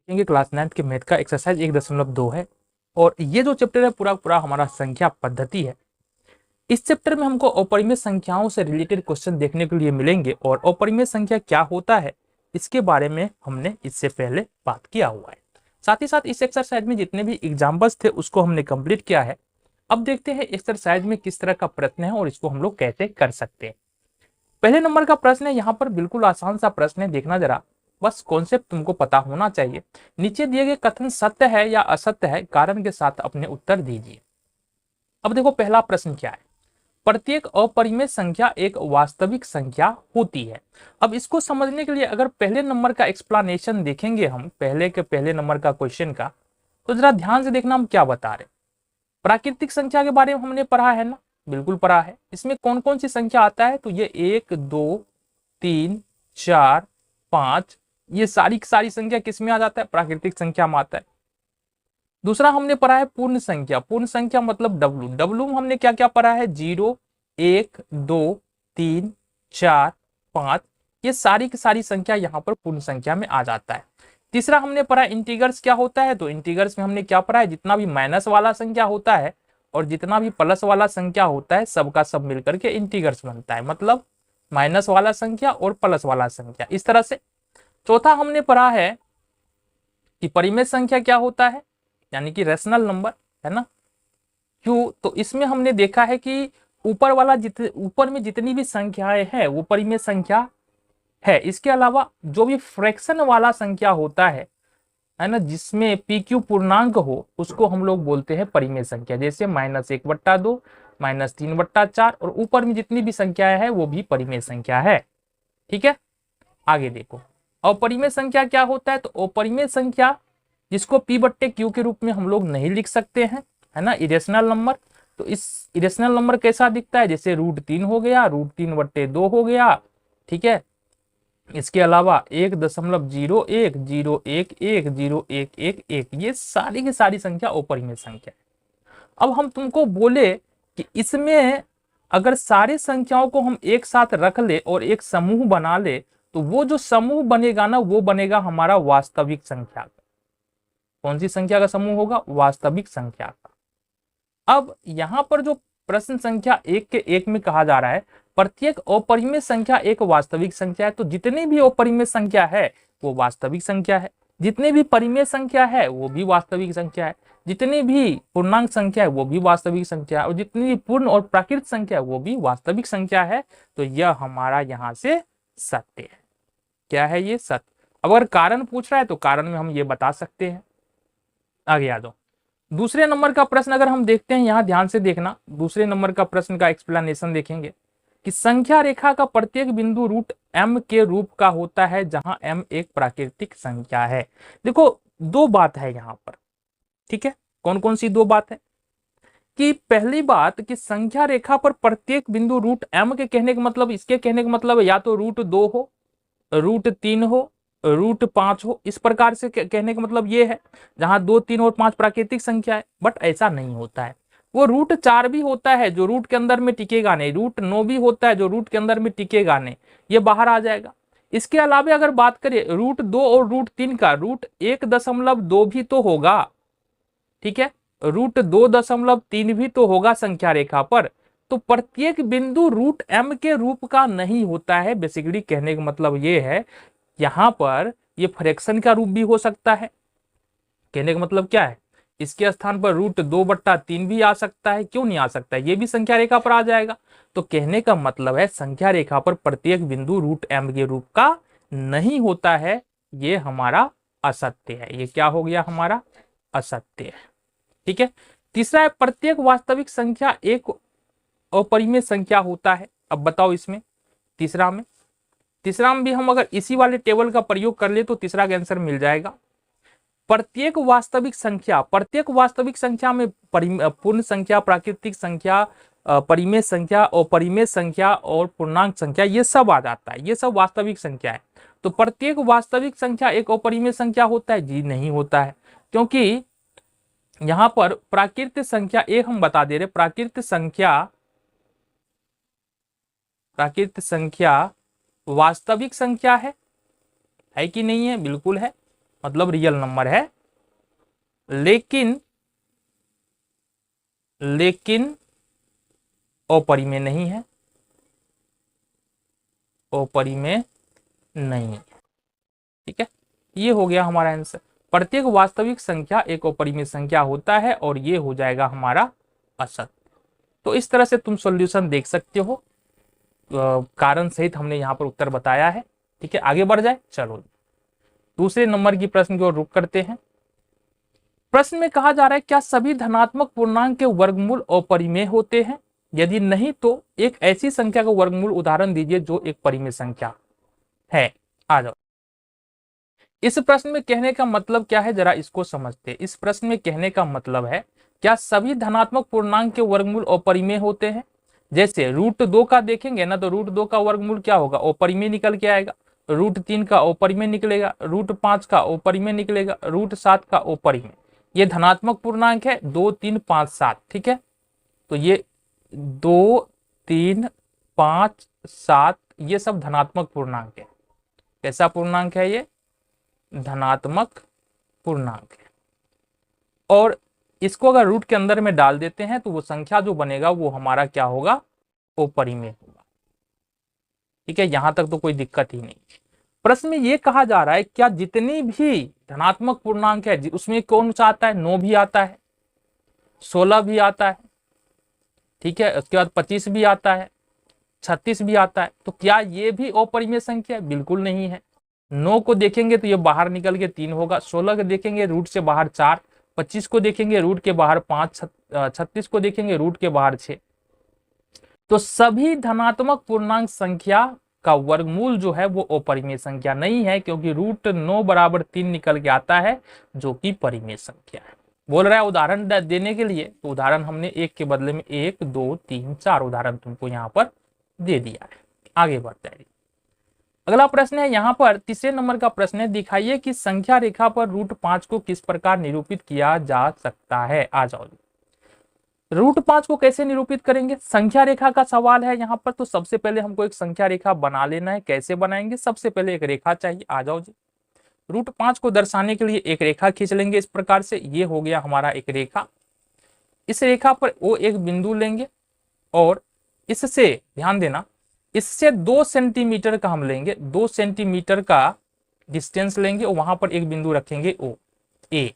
क्योंकि क्लास 9 के मैथ का एक्सरसाइज 1.2 है और ये जो चैप्टर है पूरा पूरा हमारा संख्या पद्धति है। इस चैप्टर में हमको अपरिमेय संख्याओं से रिलेटेड क्वेश्चन देखने के लिए मिलेंगे और अपरिमेय संख्या क्या होता है इसके बारे में हमने इससे पहले बात किया हुआ है। साथ ही साथ इस एक्सरसाइज में जितने भी एग्जाम्पल्स थे उसको हमने कंप्लीट किया है। अब देखते हैं एक्सरसाइज में किस तरह का प्रश्न है और इसको हम लोग कैसे कर सकते हैं। पहले नंबर का प्रश्न है, यहाँ पर बिल्कुल आसान सा प्रश्न है, देखना जरा, बस कॉन्सेप्ट तुमको पता होना चाहिए। नीचे दिए गए कथन सत्य है या असत्य है, कारण के साथ अपने उत्तर दीजिए। अब देखो पहला प्रश्न क्या है, प्रत्येक अपरिमेय संख्या एक वास्तविक संख्या होती है। अब इसको समझने के लिए अगर पहले नंबर का एक्सप्लेनेशन देखेंगे हम पहले नंबर का क्वेश्चन का, तो जरा ध्यान से देखना हम क्या बता रहे। प्राकृतिक संख्या के बारे में हमने पढ़ा है ना, बिल्कुल पढ़ा है। इसमें कौन कौन सी संख्या आता है, तो ये 1 2 3 4 5, ये सारी सारी संख्या किसमें आ जाता है, प्राकृतिक संख्या में आता है। दूसरा हमने पढ़ा है पूर्ण संख्या, पूर्ण संख्या मतलब डब्लू, डब्लू में हमने क्या क्या पढ़ा है, 0 1 2 3 4 5, ये सारी की सारी संख्या यहाँ पर पूर्ण संख्या में आ जाता है। तीसरा हमने पढ़ा इंटीगर्स क्या होता है, तो इंटीगर्स में हमने क्या पढ़ा है, जितना भी माइनस वाला संख्या होता है और जितना भी प्लस वाला संख्या होता है सबका सब मिलकर के इंटीगर्स बनता है, मतलब माइनस वाला संख्या और प्लस वाला संख्या, इस तरह से। चौथा हमने पढ़ा है कि परिमेय संख्या क्या होता है, यानी कि रेशनल नंबर, है ना। क्यों, तो इसमें हमने देखा है कि ऊपर में जितनी भी संख्याएं हैं वो परिमेय संख्या है। इसके अलावा जो भी फ्रैक्शन वाला संख्या होता है ना, जिसमें पी क्यू पूर्णांक हो, उसको हम लोग बोलते हैं परिमेय संख्या, जैसे -1/2 -3/4, और ऊपर में जितनी भी संख्याएं हैं वो भी परिमेय संख्या है। ठीक है, आगे देखो अपरिमेय संख्या क्या होता है, तो अपरिमेय संख्या जिसको p/q के रूप में हम लोग नहीं लिख सकते हैं, है ना, इरेशनल नंबर। तो इस इरेशनल नंबर कैसा दिखता है, जैसे √3 हो गया, √3/2 हो गया। ठीक है, इसके अलावा 1.01 011 0111, ये सारी की सारी संख्या अपरिमेय संख्या है। अब हम तुमको बोले कि इसमें अगर सारी संख्याओं को हम एक साथ रख ले और एक समूह बना ले, तो वो जो समूह बनेगा ना, वो बनेगा हमारा वास्तविक संख्या का। कौन सी संख्या का समूह होगा, वास्तविक संख्या का। अब यहां पर जो प्रश्न संख्या 1 के 1 में कहा जा रहा है, प्रत्येक अपरिमेय संख्या एक वास्तविक संख्या है, तो जितनी भी अपरिमेय संख्या है वो वास्तविक संख्या है, जितनी भी परिमेय संख्या है वो भी वास्तविक संख्या है, जितनी भी पूर्णांक संख्या है वो भी वास्तविक संख्या है, और जितनी भी पूर्ण और प्राकृत संख्या है वो भी वास्तविक संख्या है। तो यह हमारा यहां से सत्य है। क्या है ये, सत्य। अब अगर कारण पूछ रहा है तो कारण में हम ये बता सकते हैं। आगे आ जाओ, दूसरे नंबर का प्रश्न अगर हम देखते हैं, यहां ध्यान से देखना, दूसरे नंबर का प्रश्न का एक्सप्लेनेशन देखेंगे कि संख्या रेखा का प्रत्येक बिंदु √m के रूप का होता है, जहां m एक प्राकृतिक संख्या है। देखो दो बात है यहां पर, ठीक है, कौन कौन सी दो बात है, कि पहली बात कि संख्या रेखा पर प्रत्येक बिंदु √m के कहने का मतलब, इसके कहने का मतलब या तो √2 हो, √3 हो, √5 हो, इस प्रकार से कहने का मतलब ये है, जहां 2 3 और 5 प्राकृतिक संख्या है। बट ऐसा नहीं होता है, वो √4 भी होता है जो रूट के अंदर में टिकेगा नहीं, √9 भी होता है जो रूट के अंदर में टिकेगा नहीं, ये बाहर आ जाएगा। इसके अलावा अगर बात करें √2 और √3 का, √1.2 भी तो होगा, ठीक है, √2.3 भी तो होगा संख्या रेखा पर। तो प्रत्येक बिंदु √m के रूप का नहीं होता है। बेसिकली कहने का मतलब ये है, यहां पर ये फ्रैक्शन का रूप भी हो सकता है। कहने का मतलब क्या है, इसके स्थान पर √2/3 भी आ सकता है, क्यों नहीं आ सकता है, ये भी संख्या रेखा पर आ जाएगा। तो कहने का मतलब है संख्या रेखा पर प्रत्येक बिंदु √m के रूप का नहीं होता है, ये हमारा असत्य है। ये क्या हो गया, हमारा असत्य है। ठीक है, तीसरा है प्रत्येक वास्तविक संख्या एक अपरिमेय संख्या होता है। अब बताओ इसमें तीसरा में भी हम अगर इसी वाले टेबल का प्रयोग कर ले तो तीसरा का आंसर मिल जाएगा। प्रत्येक वास्तविक संख्या में पूर्ण संख्या, प्राकृतिक संख्या, परिमेय संख्या, अपरिमेय संख्या और पूर्णांक संख्या, ये सब आ जाता है, ये सब वास्तविक संख्या है। तो प्रत्येक वास्तविक संख्या एक अपरिमेय संख्या होता है, जी नहीं होता है, क्योंकि यहां पर प्राकृत संख्या एक हम बता दे रहे, प्राकृत संख्या वास्तविक संख्या है कि नहीं है, बिल्कुल है। मतलब रियल नंबर है, लेकिन अपरिमेय नहीं है, अपरिमेय नहीं है। ठीक है, ये हो गया हमारा आंसर। प्रत्येक वास्तविक संख्या एक अपरिमेय संख्या होता है और ये हो जाएगा हमारा असत। तो इस तरह से तुम सॉल्यूशन देख सकते हो, कारण सहित हमने यहाँ पर उत्तर बताया है। ठीक है, आगे बढ़ जाए, चलो दूसरे नंबर की प्रश्न की ओर रुख करते हैं। प्रश्न में कहा जा रहा है, क्या सभी धनात्मक पूर्णांक के वर्गमूल अपरिमेय होते हैं? यदि नहीं तो एक ऐसी संख्या का वर्गमूल उदाहरण दीजिए जो एक परिमेय संख्या है। आ जाओ। इस प्रश्न में कहने का मतलब क्या है, जरा इसको समझते हैं। इस प्रश्न में कहने का मतलब है, क्या सभी धनात्मक पूर्णांक के वर्गमूल अपरिमेय होते हैं? जैसे √2 का देखेंगे ना, तो √2 का वर्गमूल क्या होगा, अपरिमेय निकल के आएगा। √3 का अपरिमेय निकलेगा, √5 का अपरिमेय निकलेगा, √7 का अपरिमेय। ये धनात्मक पूर्णांक है, 2, 3, 5, 7। ठीक है, तो ये 2, 3, 5, 7 ये सब धनात्मक पूर्णांक है। कैसा पूर्णांक है ये? धनात्मक पूर्णांक है। और इसको अगर रूट के अंदर में डाल देते हैं तो वो संख्या जो बनेगा वो हमारा क्या होगा, अपरिमेय होगा। ठीक है, यहां तक तो कोई दिक्कत ही नहीं। प्रश्न में ये कहा जा रहा है, क्या जितनी भी धनात्मक पूर्णांक है उसमें कौन सा आता है, 9 भी आता है, 16 भी आता है, ठीक है, उसके बाद 25 भी आता है, 36 भी आता है। तो क्या ये भी अपरिमेय संख्या है? बिल्कुल नहीं है। 9 को देखेंगे तो ये बाहर निकल के 3 होगा, 16 को देखेंगे रूट से बाहर 4, 25 को देखेंगे रूट के बाहर 5, 36 को देखेंगे रूट के बाहर 6। तो सभी धनात्मक पूर्णांक संख्या का वर्गमूल जो है वो अपरिमेय संख्या नहीं है, क्योंकि √9 बराबर 3 निकल के आता है जो कि परिमेय संख्या है। बोल रहा है उदाहरण देने के लिए, तो उदाहरण हमने एक के बदले में 1, 2, 3, 4 उदाहरण तुमको यहाँ पर दे दिया है। आगे बढ़ते हैं। अगला प्रश्न है यहाँ पर तीसरे नंबर का प्रश्न है, दिखाइए कि संख्या रेखा पर √5 को किस प्रकार निरूपित किया जा सकता है। आ जाओ, √5 को कैसे निरूपित करेंगे? संख्या रेखा का सवाल है यहाँ पर, तो सबसे पहले हमको एक संख्या रेखा बना लेना है। कैसे बनाएंगे? सबसे पहले एक रेखा चाहिए। आ जाओ जी, √5 को दर्शाने के लिए एक रेखा खींच लेंगे इस प्रकार से। ये हो गया हमारा एक रेखा। इस रेखा पर वो एक बिंदु लेंगे और इससे ध्यान देना, इससे 2 सेंटीमीटर का हम लेंगे, 2 सेंटीमीटर का डिस्टेंस लेंगे और वहां पर एक बिंदु रखेंगे ओ ए।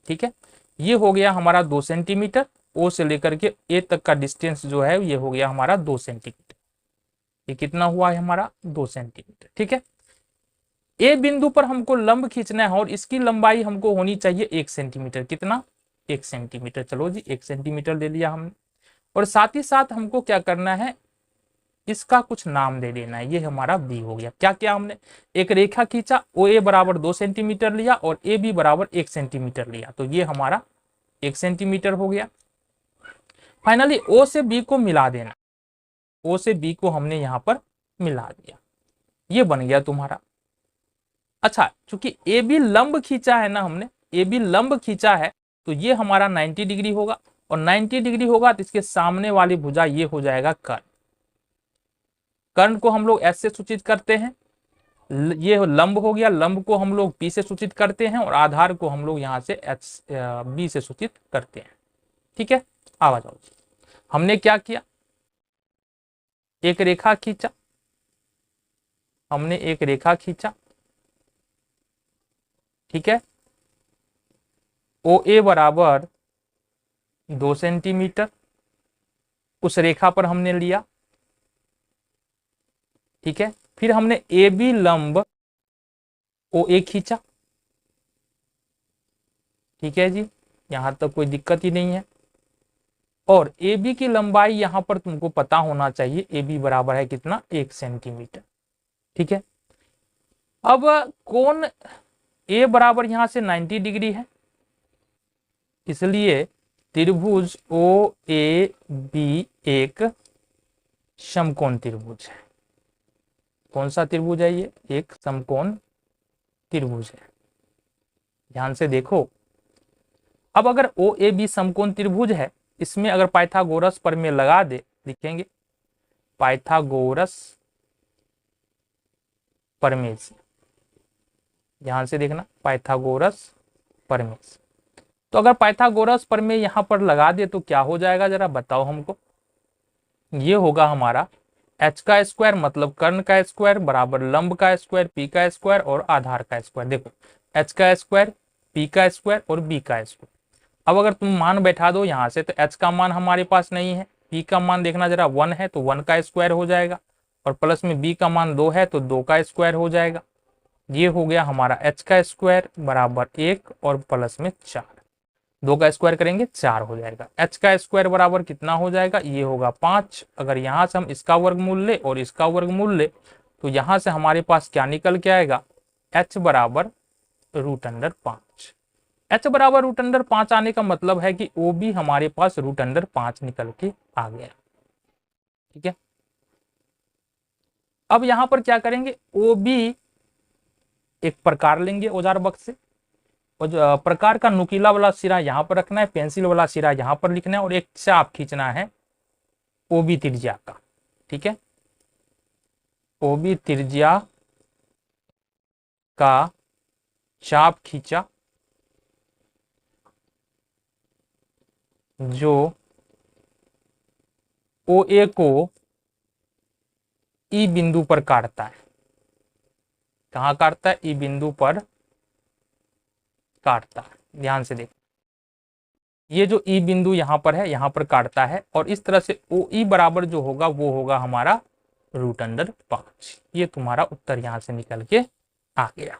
ठीक है, ये हो गया हमारा 2 सेंटीमीटर। ओ से लेकर के ए तक का डिस्टेंस जो है ये हो गया हमारा 2 सेंटीमीटर। ये कितना हुआ है हमारा? 2 सेंटीमीटर। ठीक है, ए बिंदु पर हमको लंब खींचना है और इसकी लंबाई हमको होनी चाहिए 1 सेंटीमीटर। कितना? 1 सेंटीमीटर। चलो जी, 1 सेंटीमीटर ले लिया हमने। और साथ ही साथ हमको क्या करना है, इसका कुछ नाम दे देना है। ये हमारा बी हो गया। क्या क्या हमने? एक रेखा खींचा, ओ ए बराबर 2 सेंटीमीटर लिया और ए बी बराबर 1 सेंटीमीटर लिया, तो ये हमारा 1 सेंटीमीटर हो गया। फाइनली ओ से बी को मिला देना, ओ से बी को हमने यहां पर मिला दिया, ये बन गया तुम्हारा। अच्छा, चूंकि ए बी लंब खींचा है ना हमने, ए बी लंब खींचा है, तो ये हमारा 90 डिग्री होगा। और 90 डिग्री होगा तो इसके सामने वाली भुजा ये हो जाएगा कर्ण। कर्ण को हम लोग एस से सूचित करते हैं, ये लंब हो गया, लंब को हम लोग पी से सूचित करते हैं और आधार को हम लोग यहां से एच बी से सूचित करते हैं। ठीक है, आवाज आओ। हमने क्या किया, एक रेखा खींचा, हमने एक रेखा खींचा। ठीक है, ओ ए बराबर 2 सेंटीमीटर उस रेखा पर हमने लिया। ठीक है, फिर हमने ए बी लंब ओ ए खींचा। ठीक है जी, यहां तक कोई दिक्कत ही नहीं है। और ए बी की लंबाई यहां पर तुमको पता होना चाहिए, ए बी बराबर है कितना? 1 सेंटीमीटर। ठीक है, अब कोण ए बराबर यहां से 90 डिग्री है, इसलिए त्रिभुज ओ ए बी एक समकोण त्रिभुज है। कौन सा त्रिभुज है ये? एक समकोण त्रिभुज है। ध्यान से देखो, अब अगर ओ ए बी समकोण त्रिभुज है, इसमें अगर पाइथागोरस प्रमेय लगा दे, लिखेंगे पाइथागोरस प्रमेय से ध्यान से देखना, पाइथागोरस प्रमेय। तो अगर पाइथागोरस प्रमेय यहां पर लगा दे तो क्या हो जाएगा, जरा बताओ हमको। ये होगा हमारा h का स्क्वायर मतलब कर्ण का स्क्वायर बराबर लंब का स्क्वायर p का स्क्वायर और आधार का स्क्वायर। देखो h का स्क्वायर, p का स्क्वायर और b का स्क्वायर। अब अगर तुम मान बैठा दो यहां से, तो h का मान हमारे पास नहीं है, p का मान देखना जरा 1 है तो 1 का स्क्वायर हो जाएगा, और प्लस में b का मान 2 है तो 2 का स्क्वायर हो जाएगा। ये हो गया हमारा h का स्क्वायर बराबर 1 और प्लस में 4। 2 का स्क्वायर करेंगे 4 हो जाएगा। h का स्क्वायर बराबर कितना हो जाएगा, ये होगा 5। अगर यहां से हम इसका वर्गमूल ले और इसका वर्गमूल ले तो यहां से हमारे पास क्या निकल के आएगा, h बराबर √5। h बराबर √5 आने का मतलब है कि ओ भी हमारे पास √5 निकल के आ गया। ठीक है, अब यहां पर क्या करेंगे, ओ भी एक प्रकार लेंगे औजार बक्स से, और प्रकार का नुकीला वाला सिरा यहां पर रखना है, पेंसिल वाला सिरा यहां पर लिखना है और एक चाप खींचना है ओबी त्रिज्या का। ठीक है, ओबी त्रिज्या का चाप खींचा जो ओ ए को ई बिंदु पर काटता है। कहां काटता है, ई बिंदु पर काटता है। ध्यान से देख, ये जो ई बिंदु यहां पर है यहां पर काटता है, और इस तरह से ओ ई बराबर जो होगा वो होगा हमारा √5। ये तुम्हारा उत्तर यहां से निकल के आ गया।